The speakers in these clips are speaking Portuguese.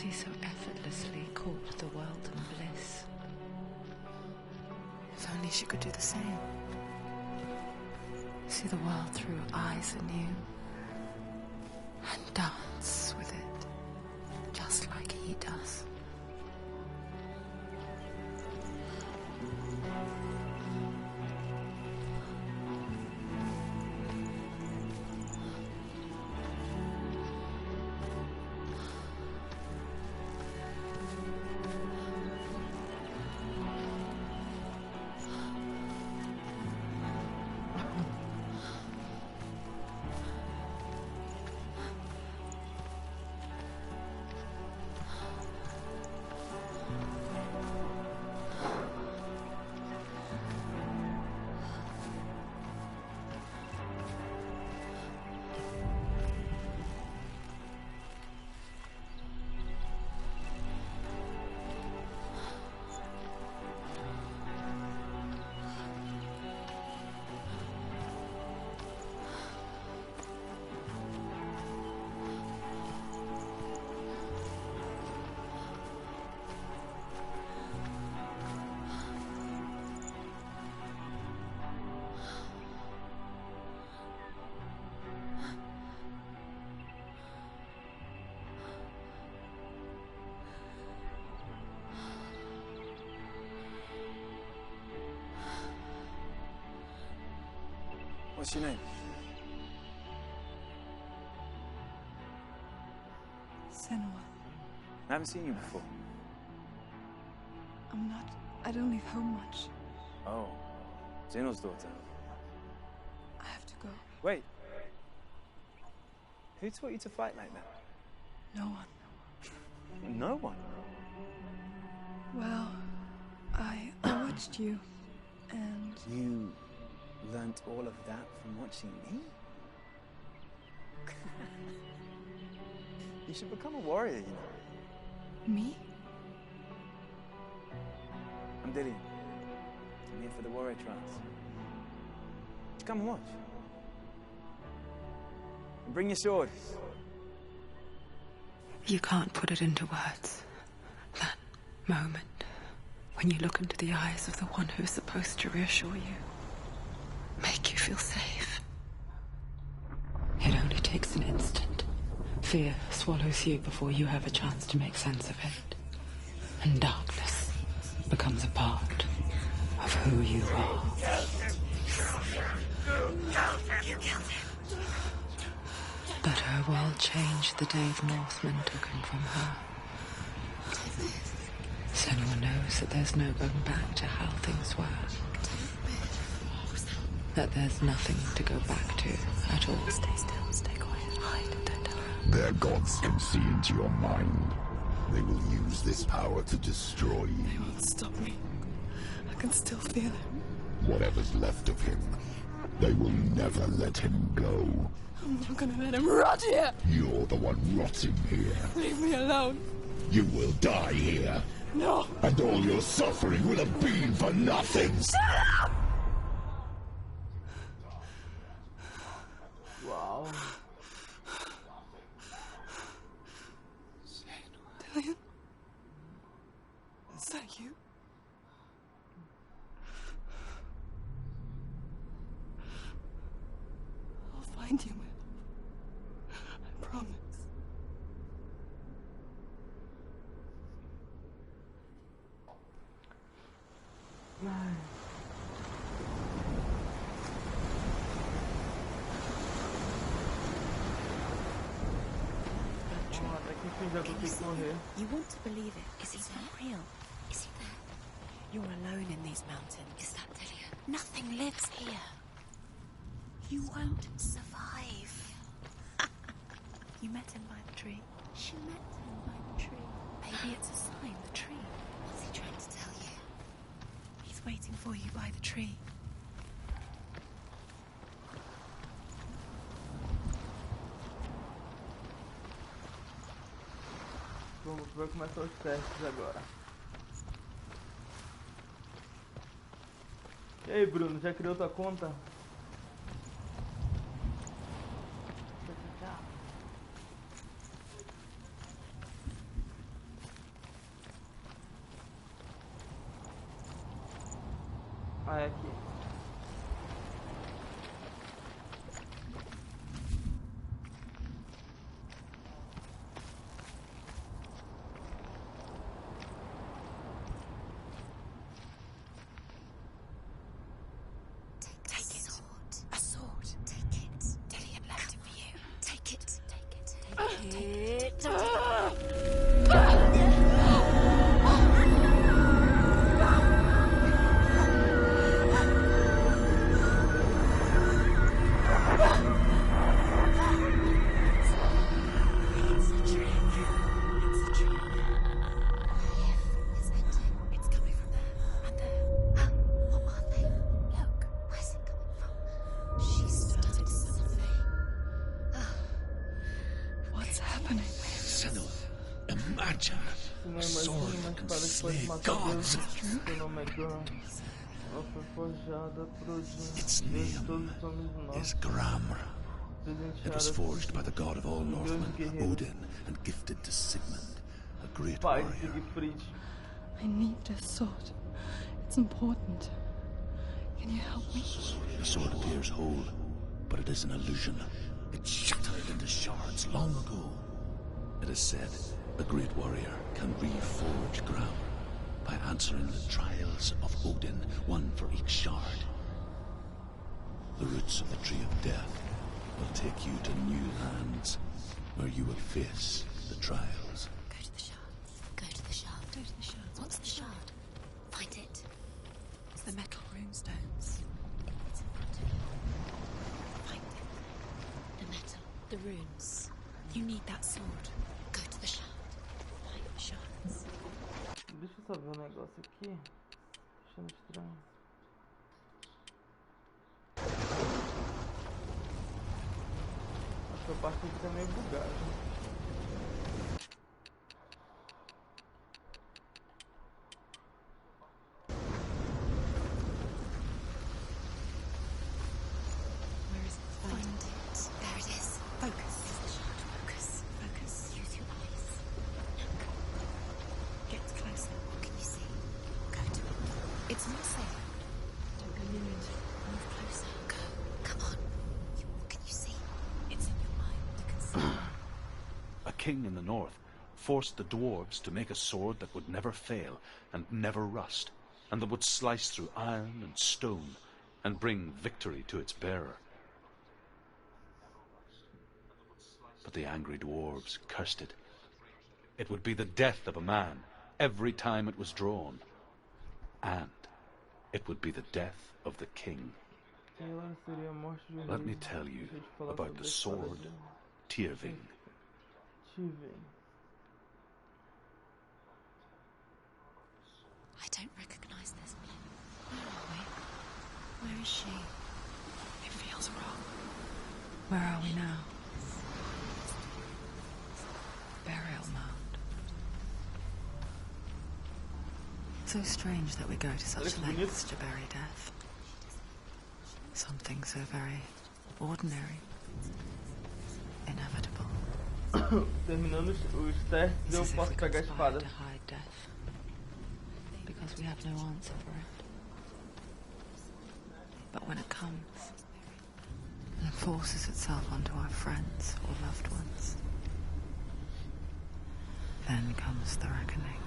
He so effortlessly caught the world in bliss. If only she could do the same. See the world through eyes anew. And dance with it, just like he does. What's your name? Senua. I haven't seen you before. I don't leave home much. Oh, Zeno's daughter. I have to go. Wait. Who taught you to fight like that? No one. No one? Well, I watched you, and... You learnt all of that from watching me? You should become a warrior, you know. Me? I'm Dilly. I'm here for the warrior trials. Just come and watch. And bring your sword. You can't put it into words. That moment when you look into the eyes of the one who's supposed to reassure you, make you feel safe. It only takes an instant. Fear swallows you before you have a chance to make sense of it. And darkness becomes a part of who you are. You killed him. But her world changed the day the Northmen took him from her. Senua knows that there's no going back to how things were. That there's nothing to go back to at all. Stay still, stay quiet, hide, don't tell her. Their gods can see into your mind. They will use this power to destroy you. They won't stop me. I can still feel him. Whatever's left of him, they will never let him go. I'm not gonna let him rot here! You're the one rotting here. Leave me alone. You will die here. No! And all your suffering will have been for nothing. Wow. Dillian? Is that you? I'll find you, Will. I promise. You want to believe it. Is he not real? Is he there? You're alone in these mountains. Is that Dillian? Nothing lives here. You won't survive. You met him by the tree. She met him by the tree. Maybe it's a sign, the tree. What's he trying to tell you? He's waiting for you by the tree. Vai começar os testes agora. E aí, Bruno, já criou tua conta? Ah, é aqui. Its name is Gram. It was forged by the god of all Northmen, Odin, and gifted to Sigmund, a great warrior. I need this sword. It's important. Can you help me? The sword appears whole, but it is an illusion. It shattered into shards long ago. It is said a great warrior can reforge Gram by answering the trials of Odin, one for each shard. The roots of the tree of death will take you to new lands, where you will face the trials. Go to the shard. Go to the shard. Go to the shard. What's the shard? Find it. It's the metal runestones. It's in front of you. Find it. The metal. The runes. You need that sword. Go to the shard. Find the shards. Deixa eu só ver um negócio aqui. Achando estranho. Essa parte aqui tá meio bugada. Where is it? Find it. There it is. Focus. Focus. Focus. Use your eyes. Look. Get closer. What can you see? Go to it. It's not safe. Don't go near it. Move closer. Go. Come on. What can you see? It's in your mind. You can see. A king in the north forced the dwarves to make a sword that would never fail and never rust, and that would slice through iron and stone and bring victory to its bearer. But the angry dwarves cursed it. It would be the death of a man every time it was drawn, and it would be the death of the king. Let me tell you about the sword Tyrving. I don't recognize this place. Where are we? Where is she? It feels wrong. Where are we now? Burial mound. So strange that we go to such lengths to bury death. Something so very ordinary, inevitable. Terminando os testes, eu posso pegar a espada. To hide death, because we have no answer for it. But when it comes and forces itself onto our friends or loved ones, then comes the reckoning.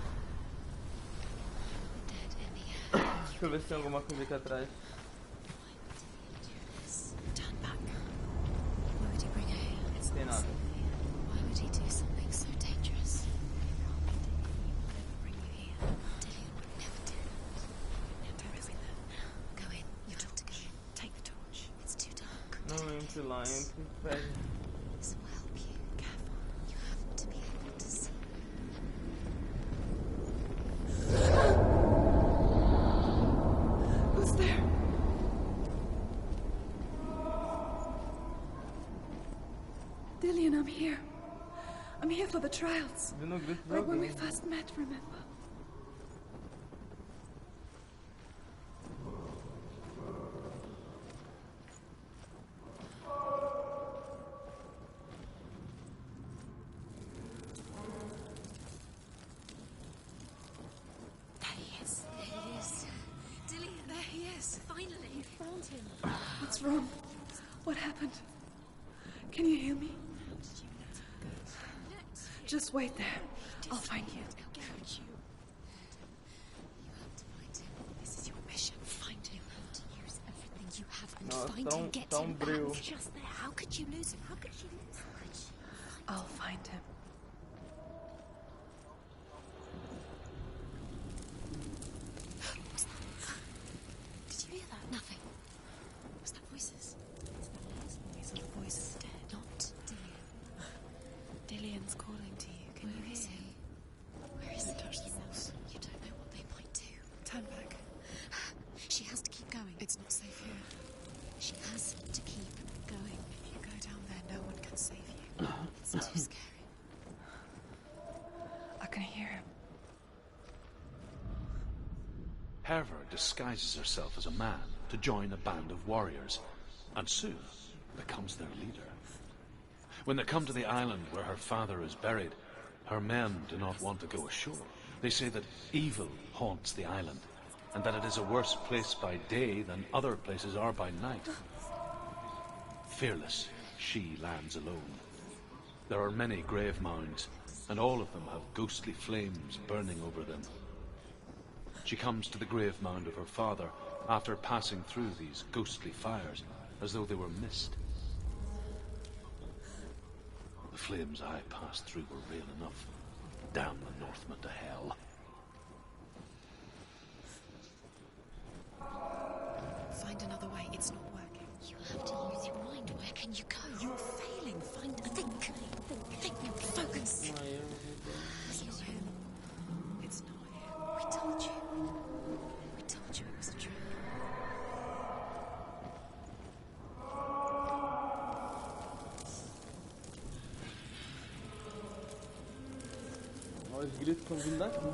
Deixa eu ver se tem alguma coisa aqui atrás. Turn back. Why would he bring her here? It's Tem nada. Why would he do something so dangerous? Bring you here. Dillion would never do that. Never risk that. Go in. You have to go in. Take the torch. It's too dark. Não entre lá, entre e pega. This will help you. Careful. You have to be able to see. Who's there? Dillion, I'm here. I'm here for the trials. Vindo o grito de Like when we alguém. first met, remember? There he is. There he is. Dillion, there he is. What's wrong? What happened? Can you hear me? Just wait there. I'll find you. This is your mission. Find him. You have to use everything you have and Nossa, find him. Get him back. breu. Just there. How could you lose him? How could you lose him? I'll find him. What's that? Did you hear that? Nothing. Was that voices? It's the last noise of voices dead. Not Dillian. Dillian's calling to you. Can you hear him? Where is he? Touch the walls. You don't know what they might do. Turn back. She has to keep going. It's not safe here. She has to keep going. If you go down there, no one can save you. It's too scary. I can hear him. Herver disguises herself as a man to join a band of warriors, and soon becomes their leader. When they come to the island where her father is buried, her men do not want to go ashore. They say that evil haunts the island, and that it is a worse place by day than other places are by night. Fearless, she lands alone. There are many grave mounds, and all of them have ghostly flames burning over them. She comes to the grave mound of her father after passing through these ghostly fires, as though they were mist. The flames I passed through were real enough. Damn the Northmen to hell. Find another way. It's not working. You have to use your mind. Where can you go? You're failing. Find a think. Focus. It's not him. It's not him. We told you. We told you it was a trick. Olha os gritos estão vindo daqui.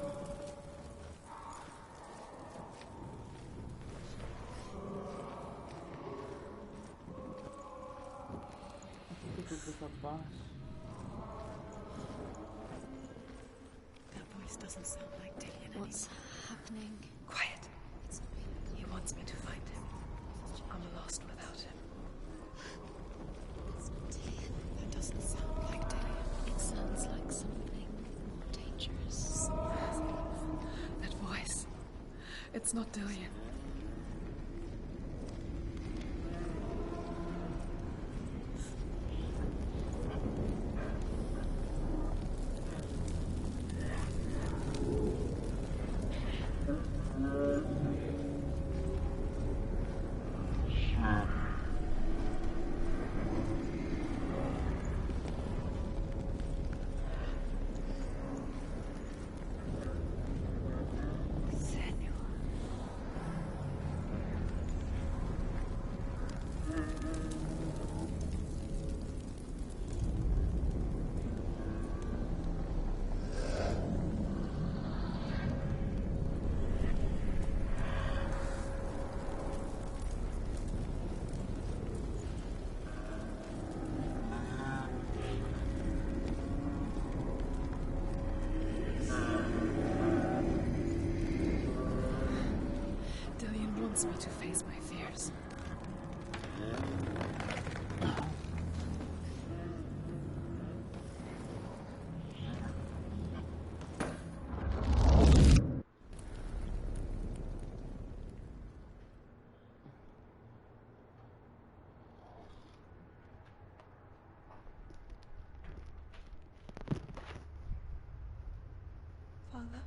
Essa parte. That voice doesn't sound like Dillian. What's happening? Quiet. It's not him. He wants me to find him. I'm lost without him. It's not Dillian. That doesn't sound like Dillian. It sounds like something more dangerous. That voice. It's not Dillian. Wants me to face my fears. Father?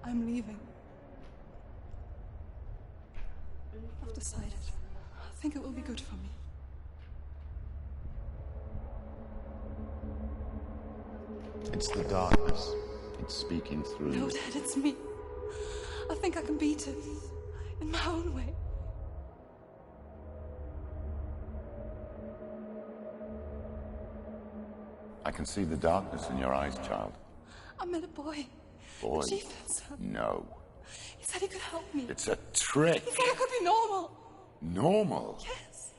I'm leaving. I've decided. I think it will be good for me. It's the darkness. It's speaking through No, you. Dad, it's me. I think I can beat it. In my own way. I can see the darkness in your eyes, child. I met a boy. Boy. The chieftain's son. No. He said he could help me. It's a trick. He said I could be normal. Normal? Yes.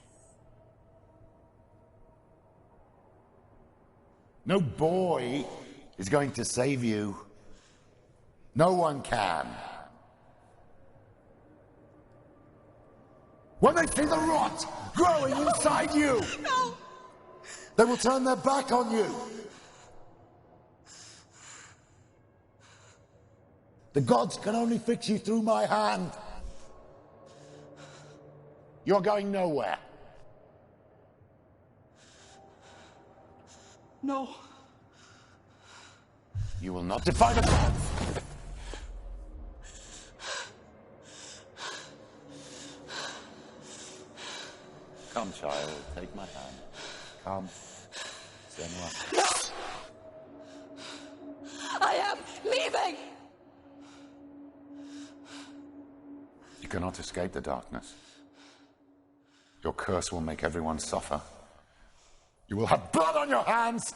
No boy is going to save you. No one can. When they see the rot growing inside you, no, they will turn their back on you. The gods can only fix you through my hand. You're going nowhere. No. You will not defy the gods. Come, child, take my hand. Come, Senua. No! I am leaving! You cannot escape the darkness. Your curse will make everyone suffer. You will have blood on your hands!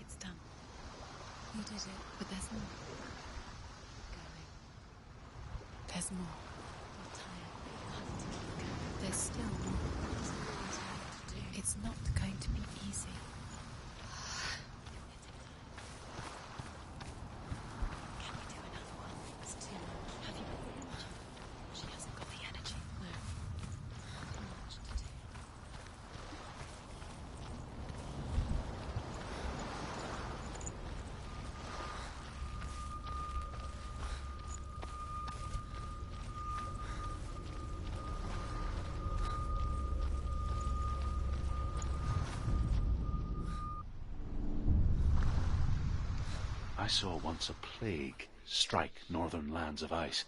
It's done. You did it. But there's more. Going. There's more. You're tired, but you have to keep going. There's still more. There's always more to do. It's not going to be easy. Can you do another one? It's too much. Have you got the energy? She hasn't got the energy. No. Too much to do. I saw once a plague strike northern lands of ice.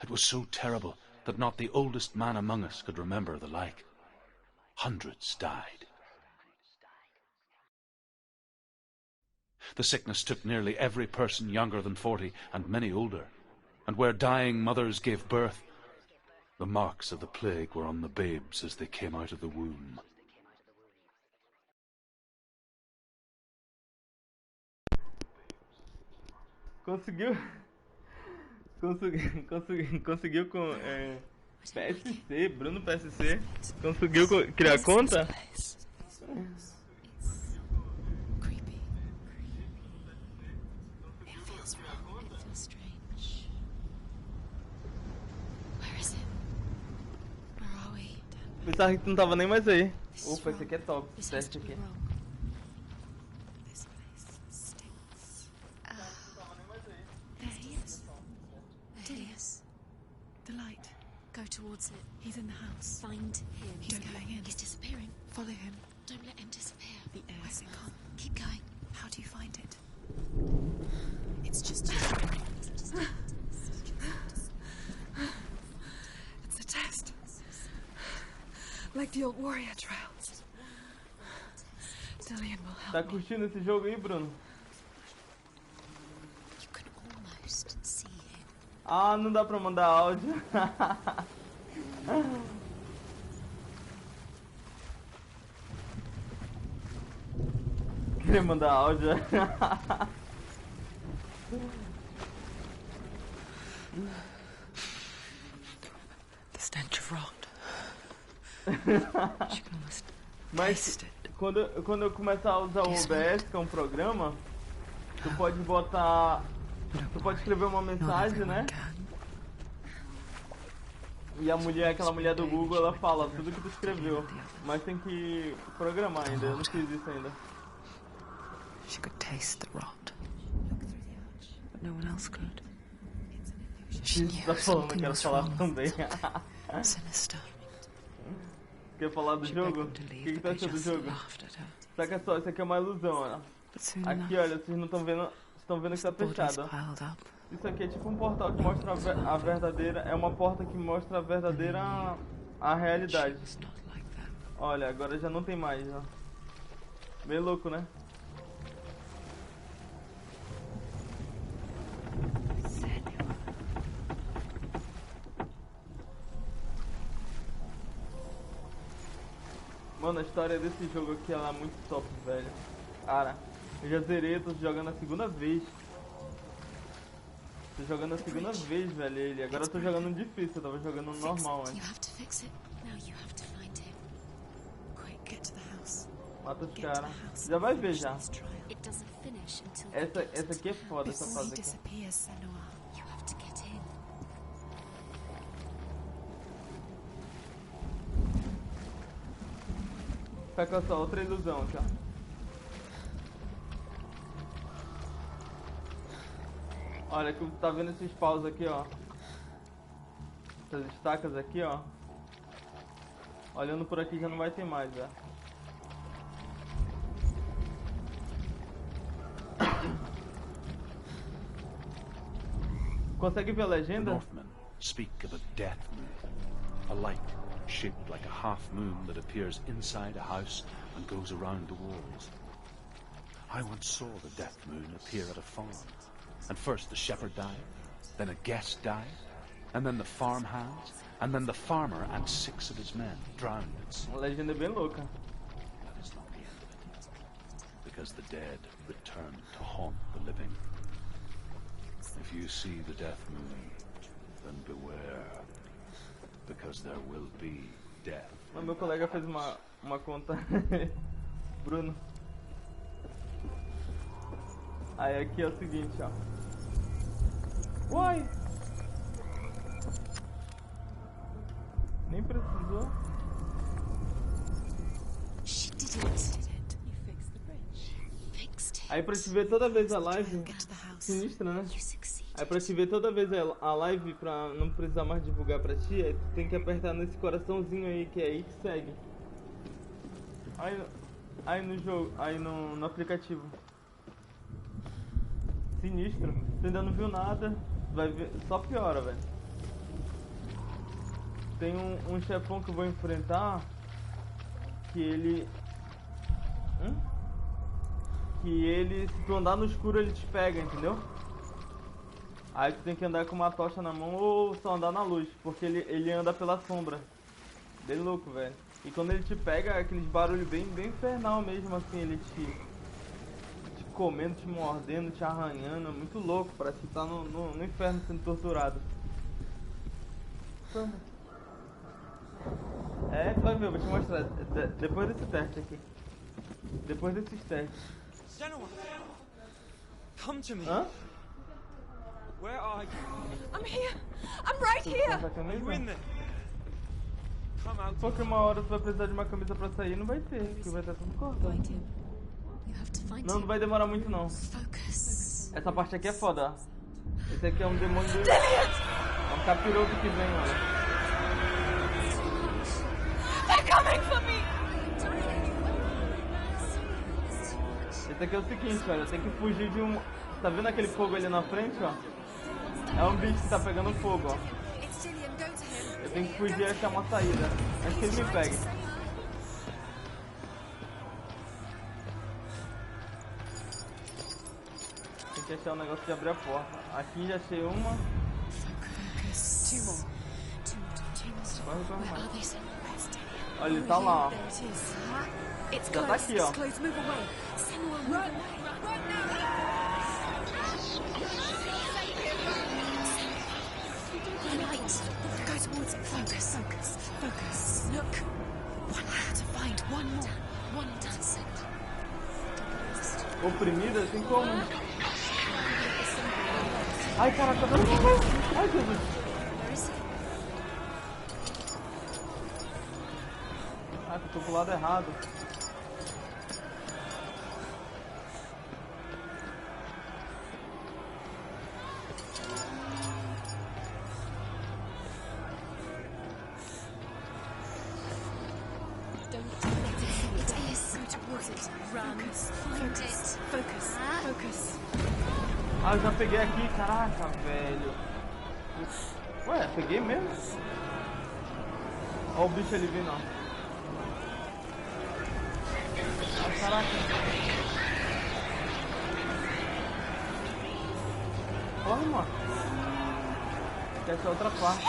It was so terrible that not the oldest man among us could remember the like. Hundreds died. The sickness took nearly every person younger than 40 and many older, and where dying mothers gave birth, the marks of the plague were on the babes as they came out of the womb. Conseguiu com PSC, Bruno PSC. Conseguiu criar conta? Creepy. It feels wrong. It feels strange. Where is it? Where are we? Pensava que tu não tava nem mais aí. Opa, esse aqui é top. Esse teste aqui. This place stinks. There he is. There he is. The light. Go towards it. He's in the house. Find him. He's going in. He's disappearing. Follow him. Don't let him disappear. The air's gone. Keep going. How do you find it? It's just you. It's a test. Like the old warrior trials. Dillian will Tá help me. curtindo esse jogo aí, Bruno? You can almost see him. Ah, não dá pra mandar áudio. Queria mandar áudio. The stench of rot. She can almost Mas taste it. quando eu começar a usar o OBS, que é um programa, tu pode botar... Tu pode escrever uma Not mensagem, everyone né? can. E a mulher, aquela mulher do Google, ela fala tudo que tu escreveu. Mas tem que programar ainda, eu não fiz isso ainda. She could taste the rot, but no one else could. She Isso knew tá falando, eu something quero was falar wrong. também. Sinister. Quer falar do She jogo? begged him O to que, leave, que tu but they achou do just jogo? laughed at her. Saca só, isso aqui é uma ilusão, ó. But soon Aqui, enough, olha, vocês não estão vendo, estão vendo que tá the bodies fechado. piled up. Isso aqui é tipo um portal que mostra a verdadeira... É uma porta que mostra a verdadeira... a She realidade. was not like them. Olha, agora já não tem mais, ó. Meio louco, né? Mano, a história desse jogo aqui, ela é muito top, velho. Cara, eu já zerei, tô jogando a segunda vez. Tô jogando a segunda vez, velho, ele. Agora eu tô jogando no difícil, eu tava jogando no normal antes. Mata os caras. Já vai ver já. Essa aqui é foda, essa fase aqui. Saca só, outra ilusão aqui, ó. Olha, que tá vendo esses paus aqui, ó. Essas estacas aqui, ó. Olhando por aqui já não vai ter mais, já. Consegue ver a legenda? Northmen speak of a death moon, a light shaped like a half moon that appears inside a house and goes around the walls. I once saw the death moon appear at a farm, and first the shepherd died, then a guest died, and then the farm hands, and then the farmer and 6 of his men drowned. A legenda é bem louca. That is not the end of it, because the dead return to haunt the living. If you see the death moon, then beware, because there will be death. Mas meu colega fez uma conta. Bruno. Aí aqui é o seguinte, ó. Uai! Nem precisou. Aí pra te ver toda vez a live, sinistra, né? Aí pra te ver toda vez a live, pra não precisar mais divulgar pra ti, aí tu tem que apertar nesse coraçãozinho aí, que é aí que segue. Aí no jogo, aí no aplicativo. Sinistro. Tu ainda não viu nada, vai ver, só piora, velho. Tem um chefão que eu vou enfrentar, que ele... Que ele, se tu andar no escuro, ele te pega, entendeu? Aí tu tem que andar com uma tocha na mão ou só andar na luz, porque ele anda pela sombra. Bem louco, velho. E quando ele te pega, é aqueles barulhos bem infernal mesmo, assim, ele te comendo, te mordendo, te arranhando. É muito louco, parece que tá no inferno sendo torturado. É, tu vai ver, eu vou te mostrar. Depois desse teste aqui. Depois desses testes. Senua, come to me. Hã? Where are you? I'm here. I'm right here. Are you in there? Come out. Porque uma hora tu vai precisar de uma camisa pra sair, não vai ter, porque vai estar tudo cortado. Não vai demorar muito não. Essa parte aqui é foda, ó. Esse aqui é um demônio do... É um capiroto que vem, olha. They're coming for me. Esse aqui é o seguinte, olha, tem que fugir de um... Tá vendo aquele fogo ali na frente, ó? É um bicho que tá pegando fogo, ó. Eu tenho que fugir e achar uma saída. Acho que ele me pega. Tem que achar um negócio de abrir a porta. Aqui já achei uma. Corre mais. Olha, ele tá lá, ó. Já tá aqui, ó. Go towards it. Focus. Look. One more to find. One more. That's it. Oprimida, assim como? Ai, caraca, não. Ai, Jesus. Ah, eu tô pro lado errado. Ah, eu já peguei aqui, caraca, velho. Ué, peguei mesmo? Olha o bicho ali vindo, ó. Ah, caraca. Corre, mano. Essa é outra parte.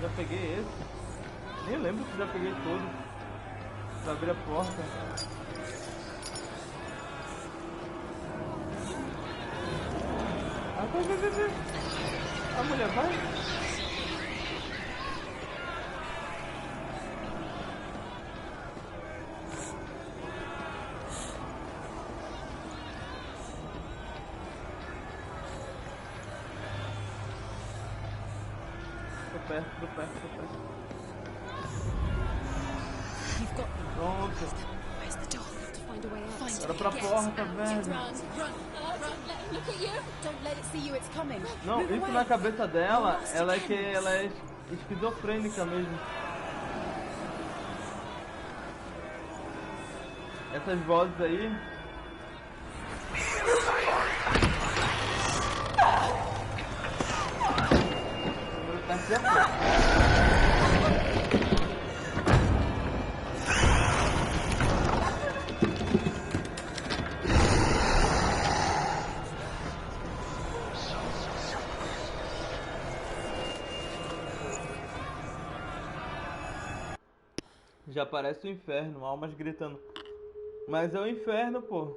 Já peguei esse. Nem lembro se já peguei todos. Pra abrir a porta. Ah, vai. A mulher vai. Tô perto. You've got them. Pronto. Where's the door? Have to find a way out. Find Era pra porta, velho. Run. Look at you. Don't let it see you. It's coming. Não, Move isso away. na cabeça dela, ela é esquizofrênica mesmo. Essas vozes aí. Tá certo? Já parece o inferno, almas gritando. Mas é o inferno, pô.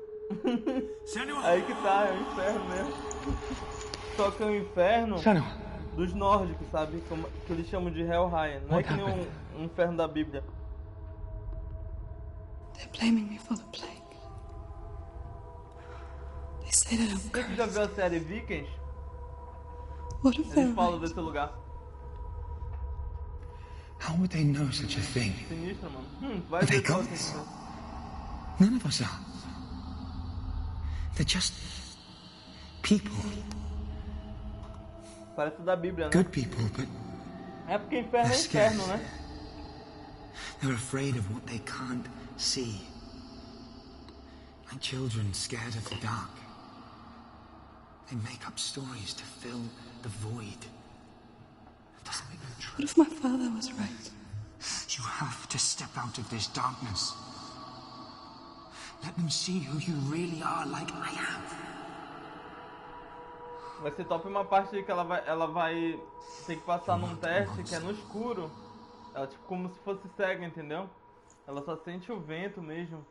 Aí que tá, é o inferno mesmo. Só que é o inferno dos nórdicos, sabe? Como, que eles chamam de Hellblade. Não é que nem um inferno da Bíblia. They're blaming me for the plague. They say that I'm Você já viu a série Vikings? What if they're Eles falam right? desse lugar. How would they know such a thing? Sinistro, mano. Vai Are they ver só gods? assim. None of us are. They're just people. Parece da Bíblia, né? Good people, but É porque inferno é inferno, né? they're afraid of what they can't see. Like children scared of the dark. They make up stories to fill the void. It doesn't make them true. What if my father was right? You have to step out of this darkness. Let them see who you really are, like I am. Vai ser top uma parte que ela vai ter que passar num teste que é no escuro. Ela tipo como se fosse cega, entendeu? Ela só sente o vento mesmo.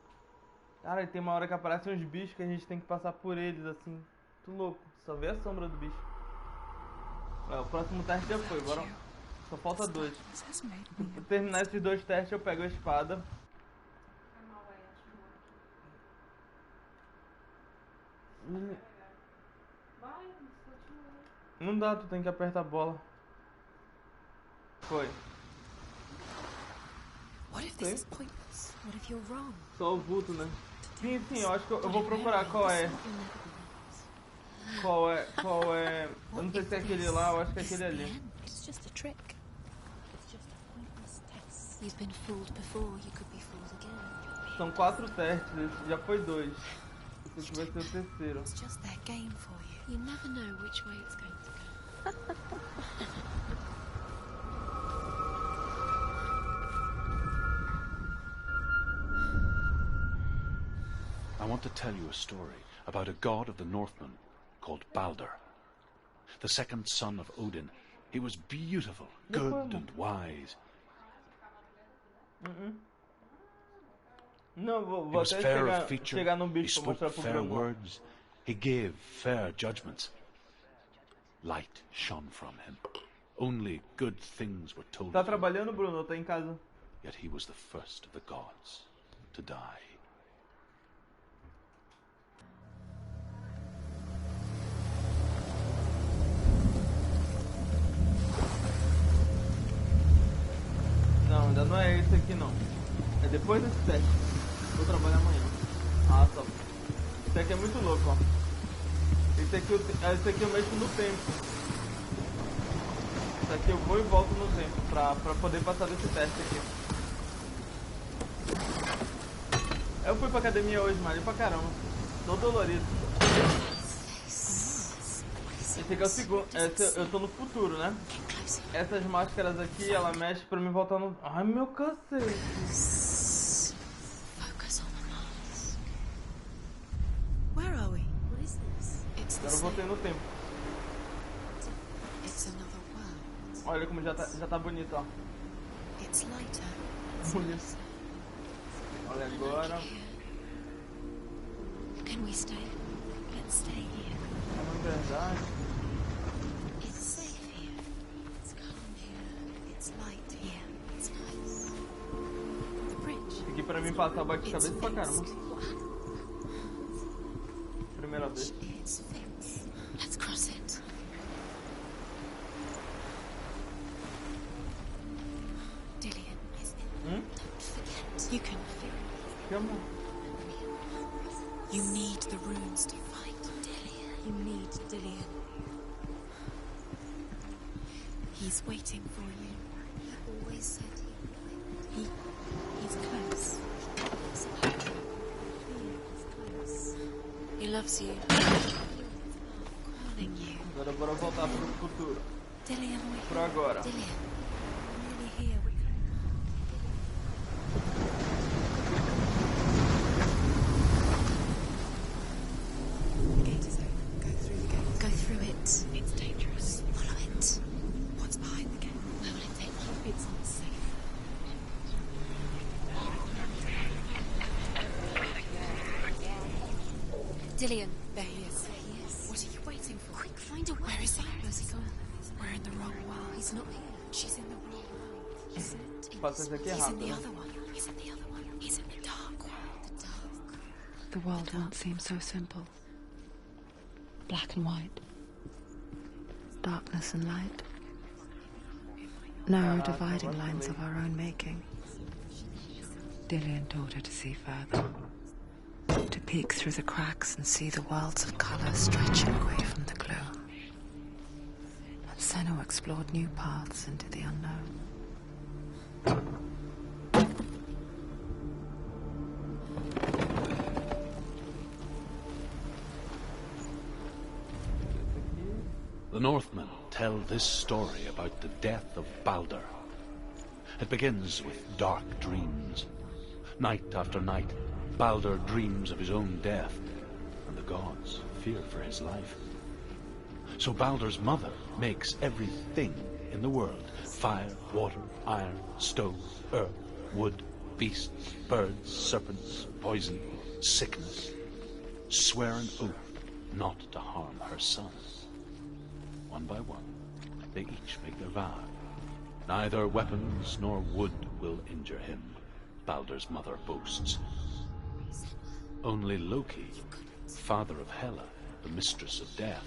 Cara, e tem uma hora que aparecem uns bichos que a gente tem que passar por eles, assim. Muito louco, só vê a sombra do bicho. O próximo teste já foi, agora só falta 2. Pra terminar esses 2 testes eu pego a espada. Não dá, tu tem que apertar a bola. Foi. What if this is pointless? What if you're wrong? Só o vulto, né? Sim, eu acho que eu vou procurar qual é. Qual é. Eu não sei se é aquele lá, eu acho que é aquele ali. It's just a trick. It's just a pointless test. You've been fooled before, you could be fooled again. São 4 testes, esse já foi 2. Esse aqui vai ser o terceiro. It's just their game for you. You never know which way it's going to go. I want to tell you a story about a god of the Northmen called Balder. The second son of Odin. He was beautiful, good and wise. Não, He vou was até fair of chegar no feature, he bicho pra spoke mostrar pro fair Bruno. words, he gave fair judgments. Light shone from him. Only good things were told Tá of him. trabalhando, Bruno? Tá em casa? Yet he was the first of the gods to die. Não, ainda não é esse aqui não. É depois desse teste. Vou trabalhar amanhã. Ah, só. Esse aqui é muito louco, ó. Esse aqui eu mexo no tempo. Esse aqui eu vou e volto no tempo pra poder passar desse teste aqui. Eu fui pra academia hoje, malhei pra caramba. Tô dolorido. Esse aqui é o segundo. Eu tô no futuro, né? Essas máscaras aqui, ela mexe pra mim voltar no... Ai, meu cacete. Focus on the mask. Where are we? What is this? It's the Agora eu voltei no tempo. It's another world. Olha como já tá bonito, ó. It's lighter. Bonito. Olha agora. Can we stay? Let's stay here. É verdade. It's safe here. It's calm here. It's light here. It's nice. The bridge. Aqui pra mim passar bate-cabeça pra caramba. Primeira vez. It's fixed. Let's cross it. Dillian, don't forget. You can feel it. You need the runes to fight Dillian. You need Dillian. He's waiting for you. He always said he's close. He's close. He loves you. Calling you. Agora bora voltar pro futuro. Dillian, Pro agora. Dillian, I'm nearly here. The gate is open. Go through the gate. Go through it. It's dangerous. Follow it. What's behind the gate? Where will it take you? It's not safe. Dillian, there he is. There he is. What are you waiting for? Quick, find a way. Where is he? Where's he gone? We're in the wrong world. He's not here. She's in the wrong world. Isn't it? Passa isso aqui He's in rápido. the other one. He's in the other one. He's in the dark world. The dark. The world won't seem so simple. Black and white. Darkness and light. No dividing lines of our own making. Dillian taught her to see further. To peek through the cracks and see the worlds of colour stretching away from the gloom. And Senua explored new paths into the unknown. The Northmen tell this story about the death of Baldur. It begins with dark dreams. Night after night, Baldur dreams of his own death, and the gods fear for his life. So Baldur's mother makes everything in the world: fire, water, iron, stone, earth, wood, beasts, birds, serpents, poison, sickness. Swear an oath not to harm her son. One by one, they each make their vow. Neither weapons nor wood will injure him, Baldur's mother boasts. Only Loki, father of Hela, the mistress of death,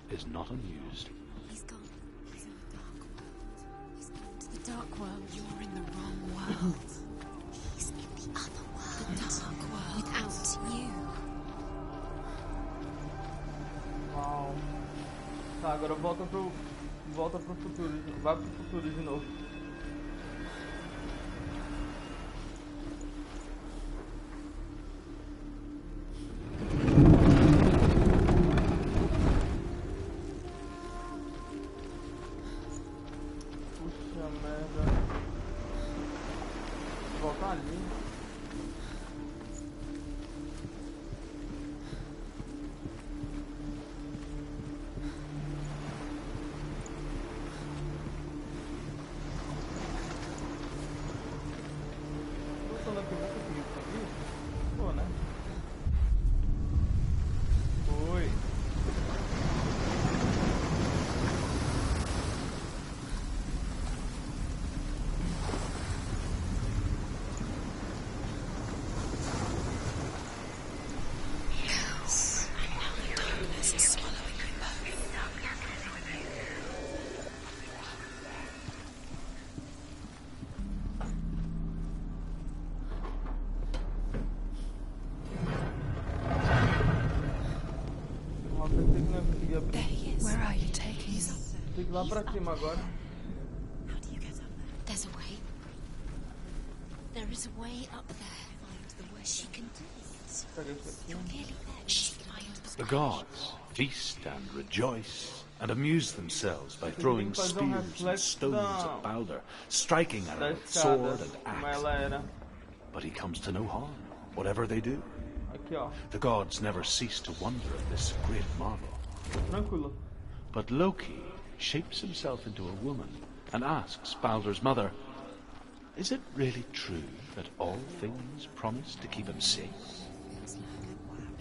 is not amused. He's gone. He's in the dark world. He's gone to the dark world. You're in the wrong world. He's in the other world. The dark world. Without you. Uau. Tá, agora volta pro futuro. Vai pro futuro de novo. Puxa merda. Voltar ali. Voltando aqui, vou conseguir isso aqui? Pô, né? Foi. Nossa, eu pensei que não ia conseguir abrir. There he is. Where are you taking me? Tem que ir lá pra cima agora. How do you get up there? There's a way. There is a way up there. Find the way. She can do it. Pega isso aqui. You're nearly there. She can find The gods feast and rejoice and amuse themselves by throwing spears and stones at Baldur, striking at Da him with escada, sword and como axe. ela era. But he comes to no harm, whatever they do. Aqui, ó. The gods never cease to wonder at this great marvel. Tranquilo. But Loki shapes himself into a woman and asks Baldur's mother, "Is it really true that all things promise to keep him safe?"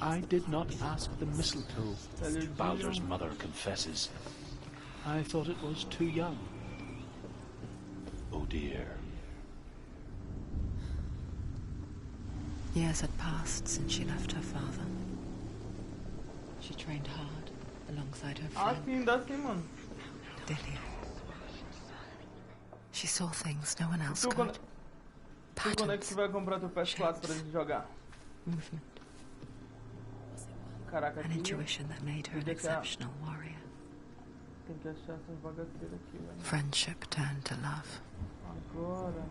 "I did not ask the mistletoe," Baldur's mother confesses. "I thought it was too young." Oh dear. Years had passed since she left her father. She trained hard alongside her friend, Delia. She saw things no one else could. Quando é que você vai comprar teu PS4 pra gente jogar? Movement. Caraca, An intuition that made her an exceptional warrior. Tem que achar essas bagaceiras aqui, velho. Friendship turned to love. Agora.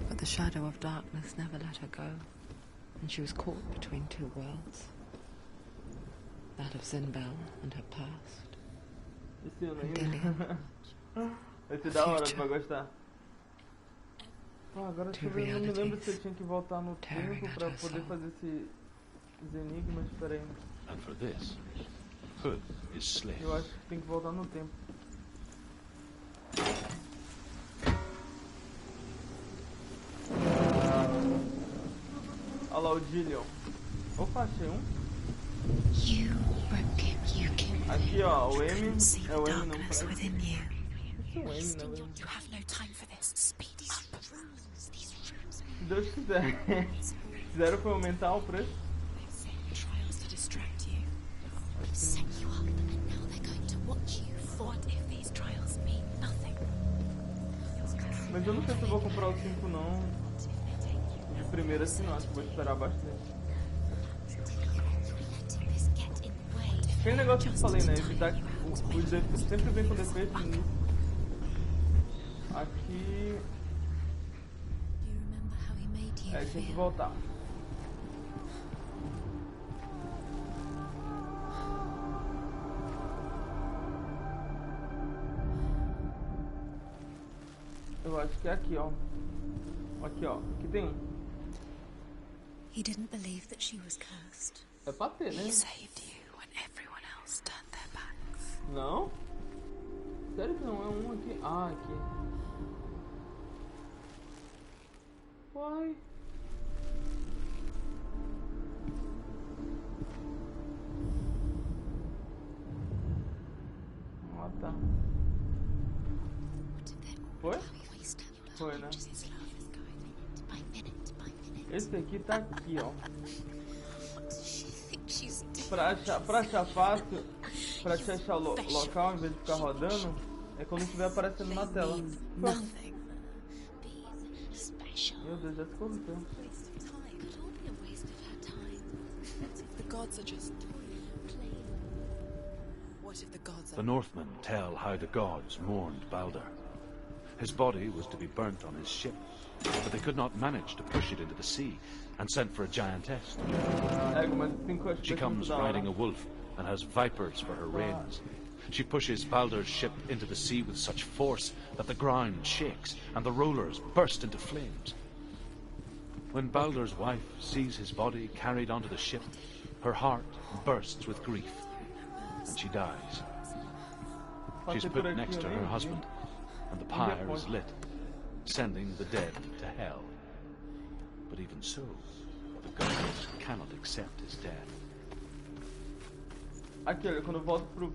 But the shadow of darkness never let her go, and she was caught between two worlds. That of Zinbel and her past. Esse ano And ainda. Delia. Vai ser da hora, tu vai gostar. Ah, agora deixa eu ver, eu não me lembro se eu tinha que voltar no tempo pra poder fazer esses enigmas, peraí. And for this, Hood is slain. Eu acho que tem que voltar no tempo. Olha lá o Dillion. Opa, achei um. Aqui ó, o M é o M não parece. Esse é um M, na verdade. Se Deus quiser. Fizeram pra aumentar o preço? Mas eu não sei se eu vou comprar o 5 não. De primeira assim não, acho que vou esperar bastante. Aquele negócio que eu falei, né? Evitar que os defeitos sempre vem com defeito nisso. Aqui. É, tem que voltar. Eu acho que é aqui, ó. Aqui, ó. Aqui tem um. He didn't believe that she was cursed. É pra ter, né? He saved you when everyone else turned their backs. Não? Sério que não? É um aqui. Ah, aqui. Uai. Ah, tá. Foi? Foi, né? Esse aqui tá aqui, ó. Pra achar fácil, pra te achar o local, em vez de ficar rodando, é quando estiver aparecendo na tela. Meu Deus, já se corrupeu. The Northmen tell how the gods mourned Baldur. His body was to be burnt on his ship, but they could not manage to push it into the sea, and sent for a giantess. She comes riding a wolf and has vipers for her reins. She pushes Baldur's ship into the sea with such force that the ground shakes and the rollers burst into flames. When Baldur's wife sees his body carried onto the ship, her heart bursts with grief, and she dies. She's put next to her husband, and the pyre is lit, sending the dead to hell. But even so, the gods cannot accept his death. Aqui, olha, quando eu volto pro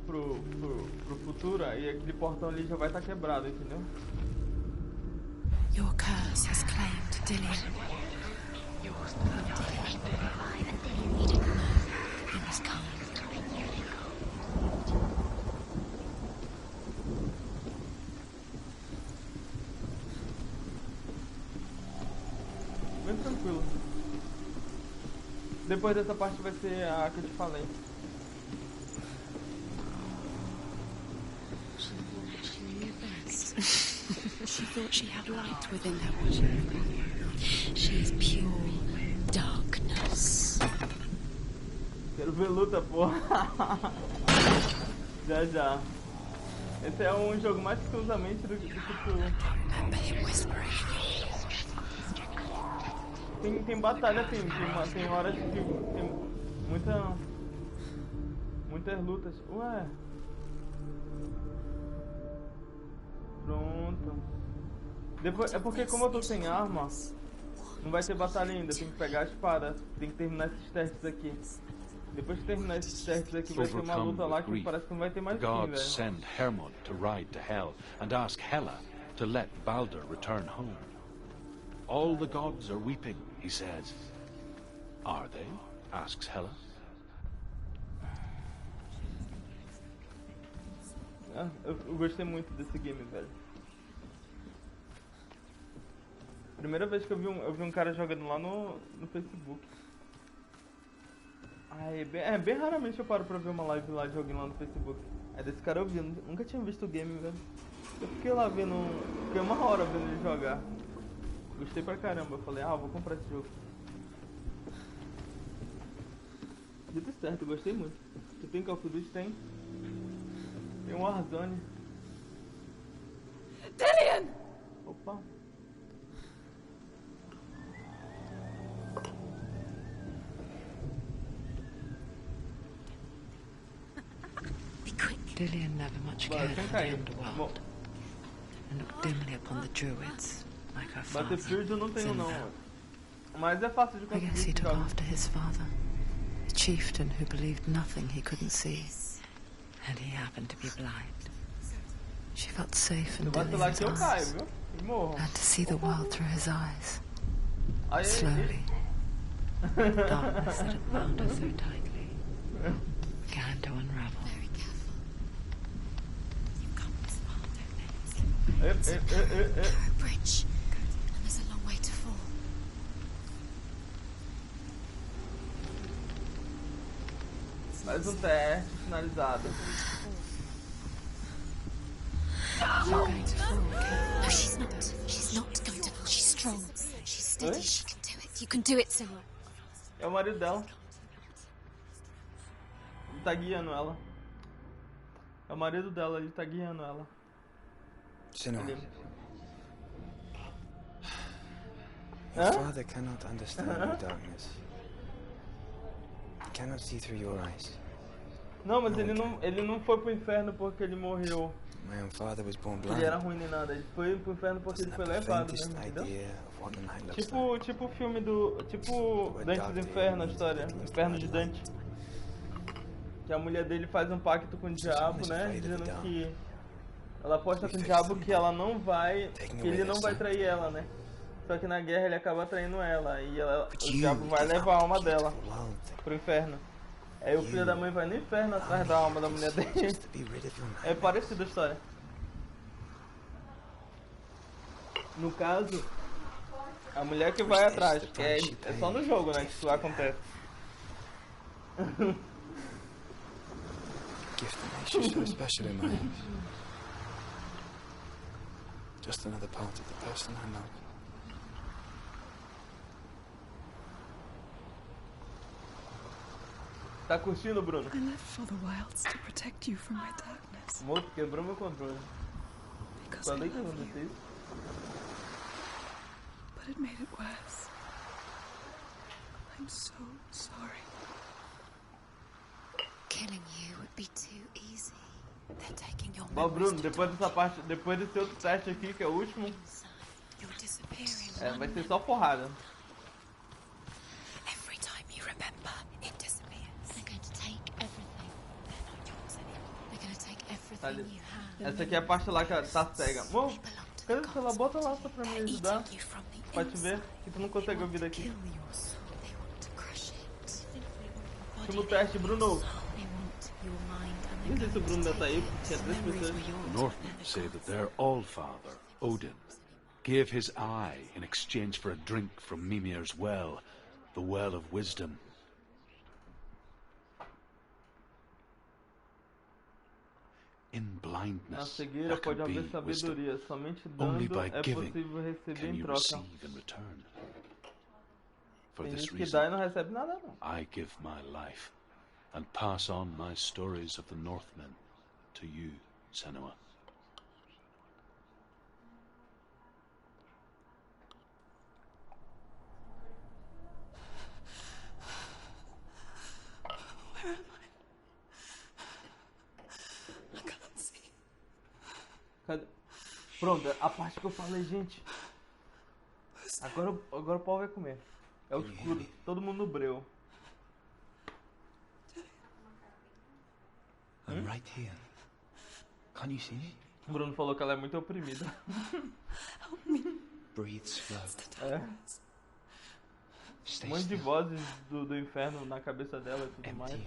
futuro, aí aquele portão ali já vai estar quebrado, entendeu? Your curse has claimed Dillion. He must come. Bem tranquilo. Depois dessa parte vai ser a que eu te falei. She thought she had light within her. She is pure darkness. Quero ver luta, porra. Já. Esse é um jogo mais exclusivamente do que tu. Tem batalha, tem horas que tem muitas lutas. Ué. Depois, é porque como eu tô sem arma, não vai ter batalha ainda. Tem que pegar a espada. Tem que terminar esses testes aqui. Depois que terminar esses testes aqui, vai ter uma luta lá que parece que não vai ter mais fim, gods velho. send Hermod to ride to Hell and ask Hela to let Balder return home. All the gods are weeping, he says. Are they? Asks Hela. Ah, eu gostei muito desse game, velho. Primeira vez que eu vi um cara jogando lá no Facebook. Ai, bem raramente eu paro pra ver uma live lá de alguém lá no Facebook. É desse cara eu vi, nunca tinha visto o game, velho. Eu fiquei lá vendo, fiquei uma hora vendo ele jogar. Gostei pra caramba, eu falei, vou comprar esse jogo. Dito certo, eu gostei muito. Tu tem Call of Duty? Tem. Tem um Warzone. Dillian! Opa. Dillian never much cared for the underworld, and looked dimly upon the druids, like her father, Battlefield eu não tenho não, Senua. mas é fácil de I guess conseguir. he took after his father, a chieftain who believed nothing he couldn't see, and he happened to be blind. She felt safe in Dillian's arms, and to see the world through his eyes. Slowly, the darkness that had bound her so tightly began to unravel. Bridge, and there's a long way to fall. Mais teste finalizado. No, she's not. She's not going to fall. She's strong. She's steady. She can do it. You can do it, Senua. É o marido dela. Ele tá guiando ela. É o marido dela, ele tá guiando ela. Senua. Your father cannot understand your darkness. He cannot see through your eyes. Não, mas ele não foi pro inferno porque ele morreu. My own father was born blind. Ele era ruim nem nada. Ele foi pro inferno porque ele foi levado mesmo, entendeu? Tipo o filme do... Tipo Dante do Inferno, a história. Inferno de Dante. Que a mulher dele faz um pacto com o diabo, né? Dizendo que... Ela aposta com o diabo que ela não vai... Que ele não vai trair ela, né? Só que na guerra ele acaba traindo ela. E o diabo vai levar a alma dela pro inferno. Aí o filho da mãe vai no inferno atrás da alma da mulher dele. É parecida a história. No caso, a mulher que vai atrás, que é só no jogo, né, que isso acontece. Gift that makes you so special in my eyes. Just another part of the person I love. Tá curtindo, Bruno? I left for the wilds to protect you from my darkness. O moço quebrou meu controle. Because I Falei que ia love acontecer you, isso. but it made it worse. I'm so sorry. Killing you would be too easy. They're taking your Ó, memories Bruno, to depois dessa parte, depois desse outro teste aqui, que é o último, You're disappearing. vai ser só porrada. Every time you remember, it disappears. They're going to take everything. They're not yours anymore. They're going to take everything you have. Essa aqui é a parte lá que ela tá cega. Amor, cadê o celular? Bota lá só pra me ajudar. Pra te ver, que tu não consegue ouvir daqui. Último teste, Bruno. Não sei se o Bruno ainda tá aí, porque tinha 3 pessoas. The Northmen say that their Allfather, Odin, gave his eye in exchange for a drink from Mimir's well, the Well of Wisdom. In Na blindness, cegueira there can pode haver be sabedoria. wisdom. Somente Only dando by é giving possível receber can em you troca. receive in return. For Tem this gente que dá e reason, não recebe nada, não. I give my life and pass on my stories of the Northmen to you, Senua. Where am I? I can't see. Cadê? Pronto, a parte que eu falei, gente. Agora o pau vai comer. É o escuro, todo mundo no breu. I'm right here. Can't you see me? O Bruno falou que ela é muito oprimida. Breathe slow. É. Um monte de vozes do inferno na cabeça dela e tudo mais.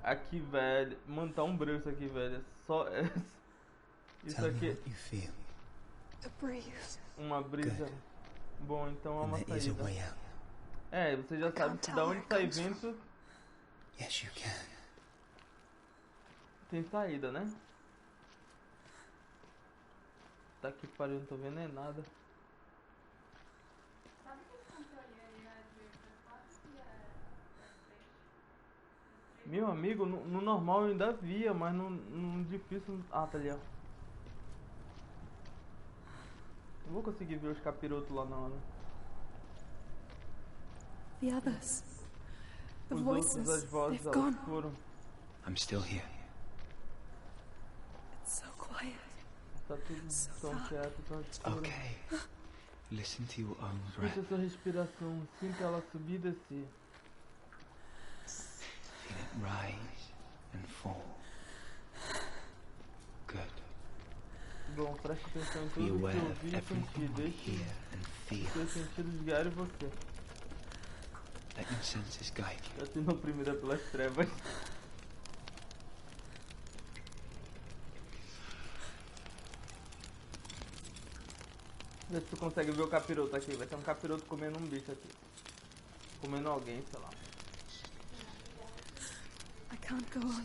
Aqui, velho. Mano, tá um breu isso aqui, velho. É só. Isso aqui. Uma brisa. Bom, então é uma saída. É, você já sabe que da onde sai vento. Yes, you can. Tem saída, né? Tá que pariu, não tô vendo nem nada. Meu amigo, no normal eu ainda via, mas no difícil. Ah, tá ali, ó. Não vou conseguir ver os capirotos lá na hora. The others. The Os voices. outros, as vozes, They've elas gone. foram. I'm still here. It's so quiet. Tá tudo tão quieto, tão escuro. Okay. Listen to your own Escute breath. a sua respiração, sinta ela subir e descer. Feel it rise and fall. Good. Bom, preste atenção em Be tudo que aware eu of vi e everything senti. you Deixe hear and feel. seus sentidos guiarem você. Let your senses guide you. Eu tô sendo oprimida pelas trevas. Vê se tu consegue ver o capiroto aqui. Vai ter um capiroto comendo um bicho aqui. Comendo alguém, sei lá. I can't go on.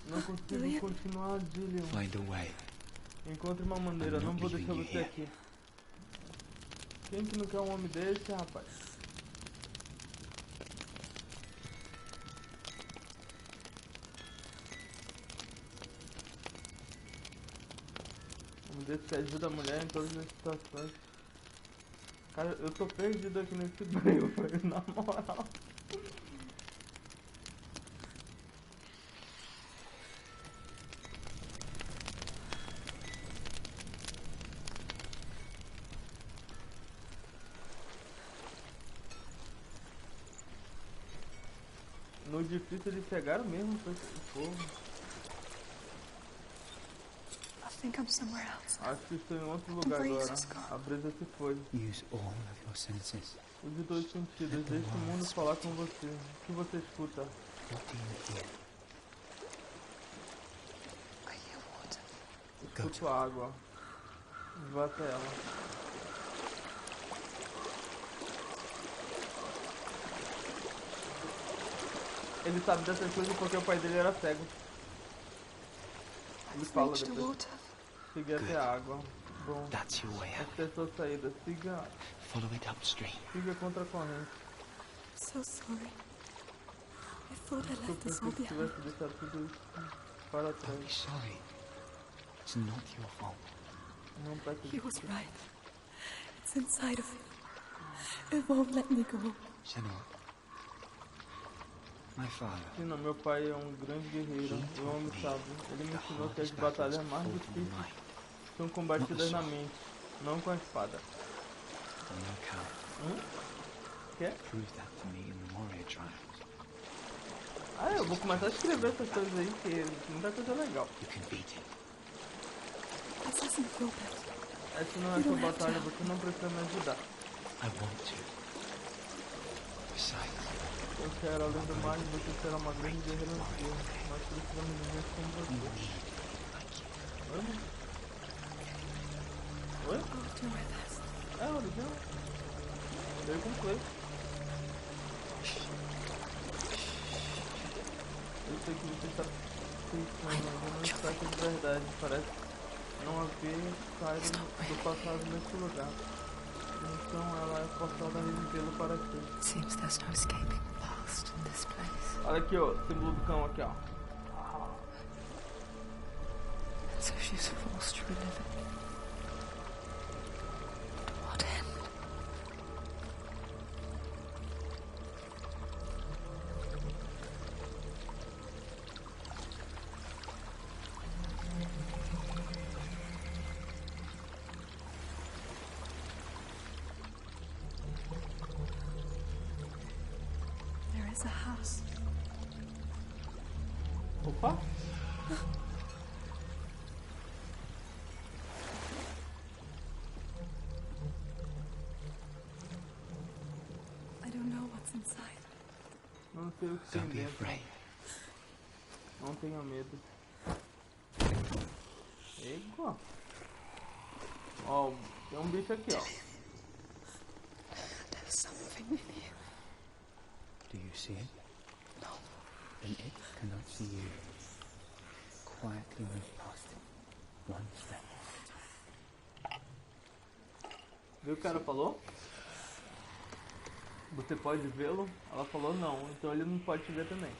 Não consigo continuar, Dillion. Find a way. Encontre uma maneira, I'm não not vou deixar leaving you você here. aqui. Quem que não quer um homem desse, rapaz? Um homem desse que ajuda a mulher em todas as situações. Cara, eu tô perdido aqui nesse breu, velho, na moral. No difícil eles pegaram mesmo foi o povo. I think I'm somewhere else. Acho que estou em outro lugar agora. A brisa se foi. Use all of your senses. Use todos os sentidos. Deixe o mundo falar com você. O que você escuta? What do you hear? I hear water. Escuto a água. Vá até ela. Ele sabe dessas coisas porque o pai dele era cego. Ele fala Reach the depois. water. Siga até a água. Bom, That's your way out. essa é a sua saída. Siga Follow it upstream. contra a corrente. So sorry. I thought I Eu left this pensei all que behind. tivesse deixado tudo isso para Don't be trás. sorry. It's not your fault. Não peça He was right. It's inside of me. It won't let me go. Senua. My father. Sim, não, meu pai é um grande guerreiro, um homem sábio. Ele me ensinou que as batalhas mais difíceis são combatidas na mente, não com a espada. No count. Quer? Prove that to me in the warrior trials. Ah, eu vou começar a escrever essas coisas aí, que tem muita coisa legal. You can beat it. This isn't your battle. Essa não é a sua batalha, você não precisa me ajudar. I want to. Besides, Eu quero, além do mais, você será uma grande guerreira antiga. Nós precisamos de gente como we você. need like you. Oi? Oi? I'll do my best. É, original. Veio com play. Eu sei que você está pensando, mas não está aqui de verdade. Parece não haver saída do passado nesse lugar. Então ela é forçada a revivê-lo para sempre. Seems there's no escaping the past in this place. Olha aqui, ó, símbolo do cão aqui, ó. So she's forced to relive it. To what end? It's a house. Opa! I don't know what's inside. Não sei o que tem Don't be dentro. afraid. Não tenha medo. Eita! Ó, tem um bicho aqui, ó. There's something in here. Do you see it? No. Then it cannot see you. Quietly move past it. One step. Viu o que ela falou? Você pode vê-lo? Ela falou não, então ele não pode te ver também.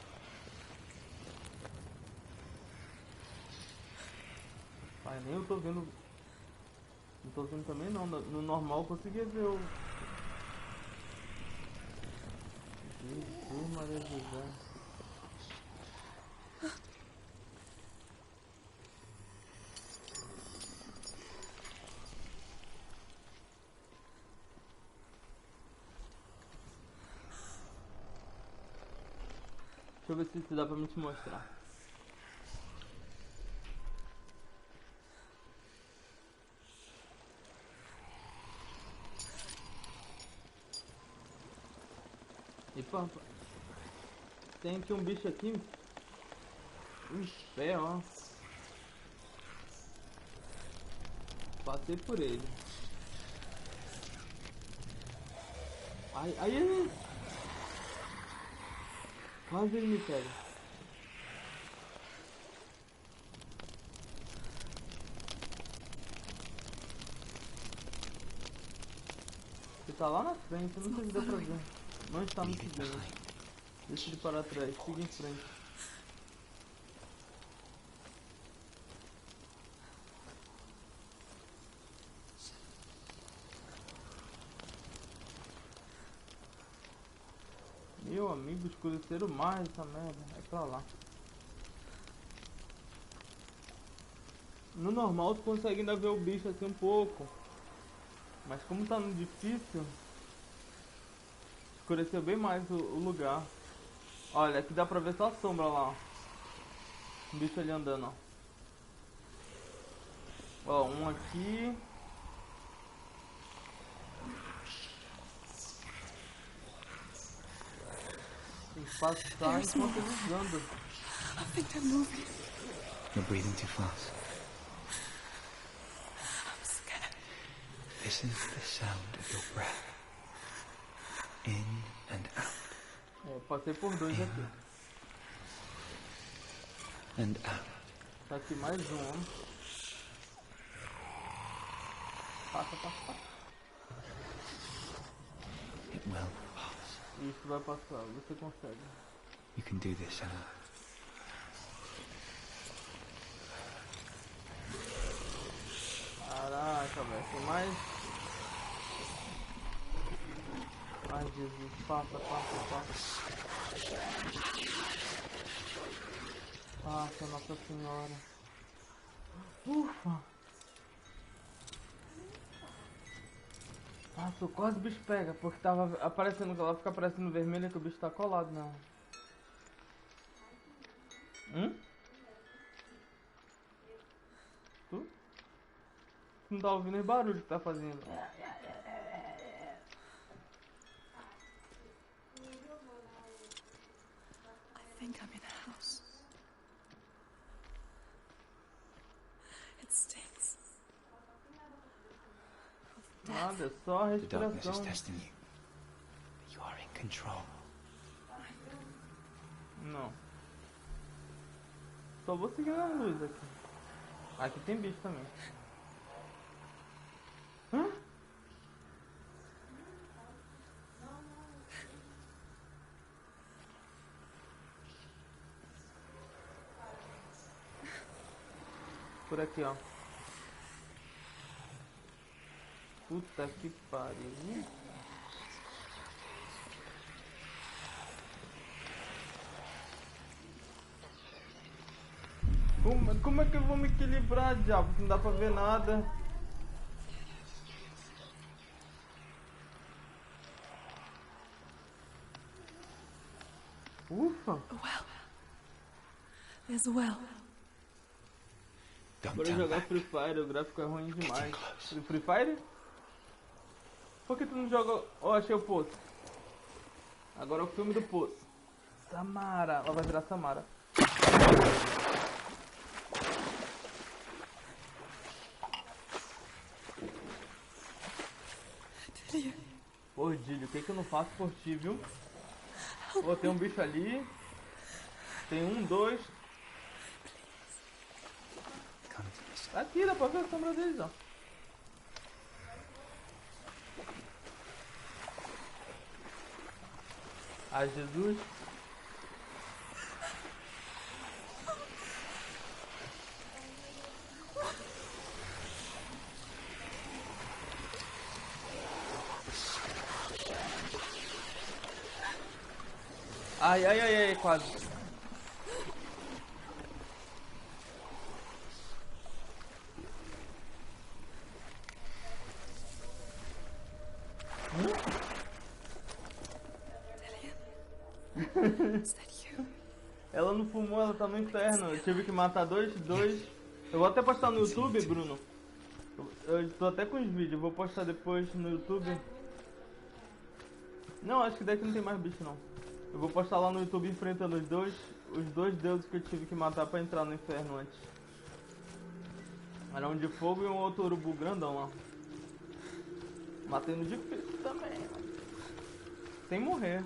Pai, nem eu tô vendo. Não tô vendo também não. No normal eu conseguia ver o. Jesus, Maria José. Deixa eu ver se dá pra me te mostrar. E pampa. Tem aqui um bicho aqui. Um pé, ó. Passei por ele. Ai, ai, ai. Quase ele me pega. Você tá lá na frente, eu não sei se dá pra ver. Não está me seguindo. Deixa ele parar atrás, siga em frente. Meu amigo, escureceram mais essa merda. É pra lá. No normal tu consegue ainda ver o bicho assim um pouco. Mas como tá no difícil, escureceu bem mais o lugar. Olha, aqui dá pra ver só a sombra lá, ó. O bicho ali andando, ó. Ó, um aqui. Tem que passar enquanto eles andam. I think I'm moving. You're breathing too fast. I'm scared. This is the sound of your breath. In and out. É, passei por dois aqui. And out. Tá aqui mais um, ó. Passa, passa, passa. It will pass. Isso vai passar, você consegue. You can do this, Senua. Caraca, velho, tem mais. Ai, Jesus, passa, passa, passa. Passa, Nossa Senhora. Ufa. Nossa, quase o bicho pega, porque tava aparecendo, ela fica aparecendo vermelha que o bicho tá colado nela. Tu? Não tá ouvindo os barulhos que tá fazendo. I think I'm in a house. It stinks. Nada, é só a The darkness is respiração. testing you. You are in control. Não. Só vou seguir a luz aqui. Aqui tem bicho também. Hã? Por aqui, ó. Puta que pariu. Como é que eu vou me equilibrar, diabo? Não dá pra ver nada. Ufa. A well. There's a well. Bora jogar Free Fire, o gráfico é ruim demais. Free Fire? Por que tu não joga... Oh, achei o poço. Agora é o filme do poço. Samara. Ela vai virar Samara. Pô, Dílio, o que eu não faço por ti, viu? Ó, tem um bicho ali. Tem um, dois. Aqui, dá pra ver a sombra deles, ó. Ai, Jesus. Ai, ai, ai, ai, quase. Ela não fumou, ela tá no inferno. Eu tive que matar dois. Eu vou até postar no YouTube, Bruno. Eu tô até com os vídeos, eu vou postar depois no YouTube. Não, acho que daqui não tem mais bicho não. Eu vou postar lá no YouTube enfrentando os dois deuses que eu tive que matar pra entrar no inferno antes. Era um de fogo e um outro urubu grandão lá. Matei no difícil também, sem morrer.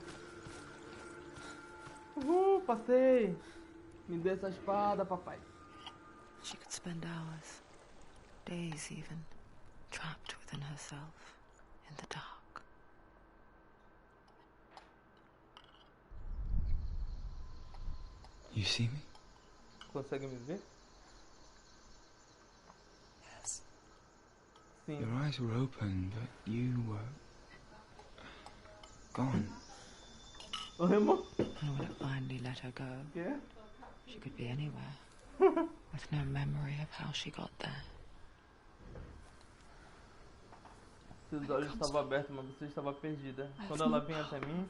Passei! Me dê essa espada, papai. She could spend hours, days even, trapped within herself, in the dark. You see me? Consegue me ver? Yes. Sim. Your eyes were open, but you were gone. Oh, irmão. And when it finally let her go, Yeah. she could be anywhere, with no memory of how she got there. Seus olhos estavam abertos, mas você estava perdida. Quando ela vinha até mim,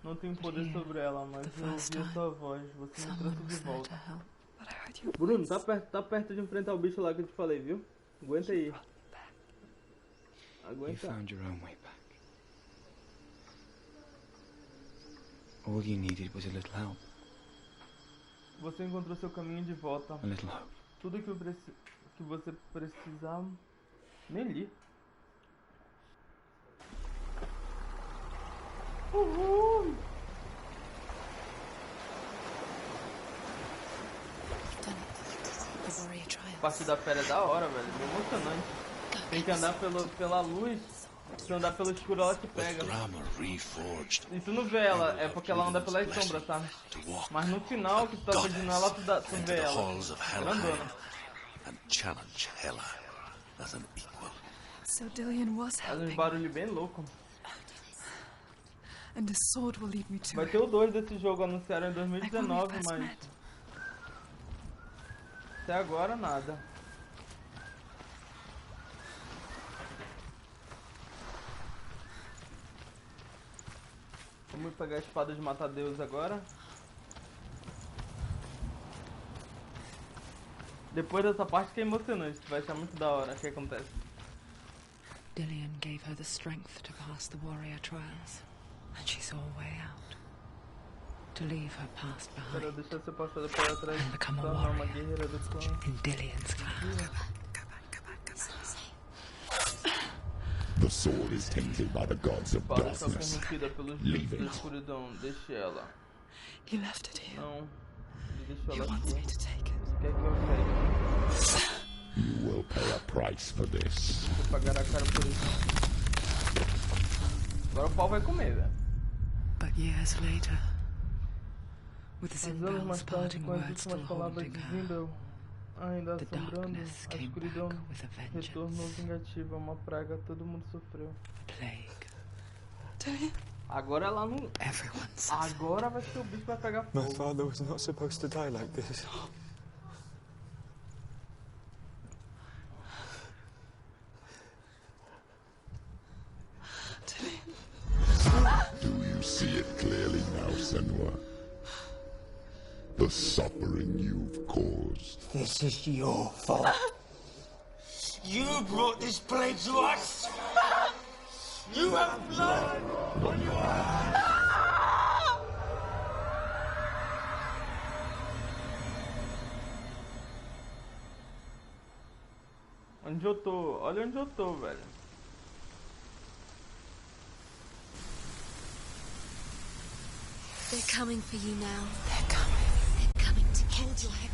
não tenho poder sobre ela, mas eu ouvi a sua voz. Você me trouxe de volta. Bruno, tá perto de enfrentar o bicho lá que eu te falei, viu? Aguenta aí. You Aguenta. found your own way back. All you needed was a little help. Você encontrou seu caminho de volta. A little hope. Tudo que você precisava. Nem li. Uhul! A parte da fera é da hora, velho. É emocionante. Tem que andar pela luz. Se andar pelo escuro, ela te pega. E tu não vê ela, é porque ela anda pelas sombras, sabe? Mas no final, que tu tá pedindo ela, tu vê ela. Grandona. So Dillian was Faz uns helping. barulhos bem loucos. And his sword will lead me to Vai it. ter o 2 desse jogo, anunciaram em 2019, mas até agora nada. Vamos pegar a espada de matar Deus agora. Depois dessa parte que é emocionante, vai ser muito da hora o que acontece. Dillian gave her the strength to pass the warrior trials, and she saw a way out. To leave her past Quero behind deixar ser passada para trás and e become a tornar uma warrior guerreira do clã. in Dillian's clan. The sword is tainted by the gods of A espada está darkness. corrompida pelos Leave deuses da it. escuridão. Deixe ela. He left it here. Não, ele deixou He ela wants aqui. me to take it. Quer que eu pegue? You will pay a price for this. Vou pagar a cara por isso. Agora o pau vai comer, velho. But years later, with Mas anos mais Zinbal's tarde, parting com as words still últimas palavras haunting de her, Zimbel ainda the assombrando, darkness a came escuridão back with a vengeance. retornou vingativa, uma praga, todo mundo sofreu. Plague. Dillian? Agora ela não... Everyone suffered. Agora vai ser o bicho que vai pegar My fogo. father was not supposed to die like this. Do you see it clearly now, Senua? the suffering you've caused. This is your fault. You brought this plague to us. You have blood on your hands. Onde eu tô? Olha onde eu tô, velho. They're coming for you now. They're coming to hold your heavy